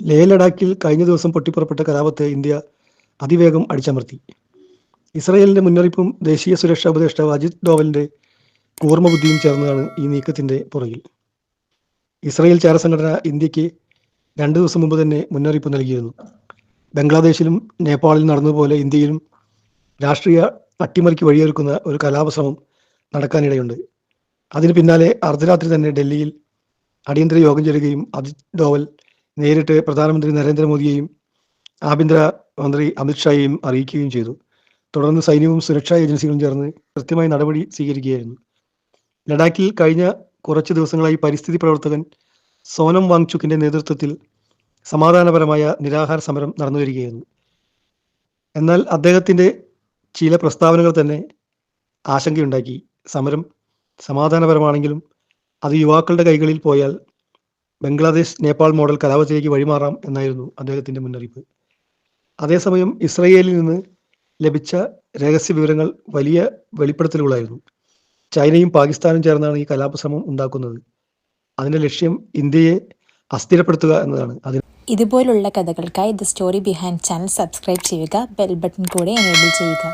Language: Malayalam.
ലേ ലഡാക്കിൽ കഴിഞ്ഞ ദിവസം പൊട്ടിപ്പുറപ്പെട്ട കലാപത്തെ ഇന്ത്യ അതിവേഗം അടിച്ചമർത്തി. ഇസ്രയേലിന്റെ മുന്നറിയിപ്പും ദേശീയ സുരക്ഷാ ഉപദേഷ്ടാവ് അജിത് ഡോവലിന്റെ കൂർമ്മബുദ്ധിയും ചേർന്നതാണ് ഈ നീക്കത്തിന്റെ പുറകിൽ. ഇസ്രയേൽ ചാരസംഘടന ഇന്ത്യക്ക് 2 ദിവസം മുമ്പ് തന്നെ മുന്നറിയിപ്പ് നൽകിയിരുന്നു. ബംഗ്ലാദേശിലും നേപ്പാളിലും നടന്നതുപോലെ ഇന്ത്യയിലും രാഷ്ട്രീയ അട്ടിമറിക്ക് വഴിയൊരുക്കുന്ന ഒരു കലാപശ്രമം നടക്കാനിടയുണ്ട്. അതിന് പിന്നാലെ അർദ്ധരാത്രി തന്നെ ഡൽഹിയിൽ അടിയന്തര യോഗം ചേരുകയും അജിത് ഡോവൽ നേരിട്ട് പ്രധാനമന്ത്രി നരേന്ദ്രമോദിയെയും ആഭ്യന്തര മന്ത്രി അമിത്ഷായെയും അറിയിക്കുകയും ചെയ്തു. തുടർന്ന് സൈന്യവും സുരക്ഷാ ഏജൻസികളും ചേർന്ന് കൃത്യമായി നടപടി സ്വീകരിക്കുകയായിരുന്നു. ലഡാക്കിൽ കഴിഞ്ഞ കുറച്ച് ദിവസങ്ങളായി പരിസ്ഥിതി പ്രവർത്തകൻ സോനം വാങ്ചുക്കിന്റെ നേതൃത്വത്തിൽ സമാധാനപരമായ നിരാഹാര സമരം നടന്നു വരികയായിരുന്നു. എന്നാൽ അദ്ദേഹത്തിന്റെ ചില പ്രസ്താവനകൾ തന്നെ ആശങ്കയുണ്ടാക്കി. സമരം സമാധാനപരമാണെങ്കിലും അത് യുവാക്കളുടെ കൈകളിൽ പോയാൽ ബംഗ്ലാദേശ് നേപ്പാൾ മോഡൽ കലാപത്തിലേക്ക് വഴിമാറാം എന്നായിരുന്നു അദ്ദേഹത്തിന്റെ മുന്നറിയിപ്പ്. അതേസമയം ഇസ്രയേലിൽ നിന്ന് ലഭിച്ച രഹസ്യ വിവരങ്ങൾ വലിയ വെളിപ്പെടുത്തലുകളായിരുന്നു. ചൈനയും പാകിസ്ഥാനും ചേർന്നാണ് ഈ കലാപശ്രമം ഉണ്ടാക്കുന്നത്. അതിന്റെ ലക്ഷ്യം ഇന്ത്യയെ അസ്ഥിരപ്പെടുത്തുക എന്നതാണ്. ഇതുപോലുള്ള കഥകൾക്കായി the story behind channel subscribe ചെയ്യുക, ബെൽ ബട്ടൺ കൂടെ എനേബിൾ ചെയ്യുക.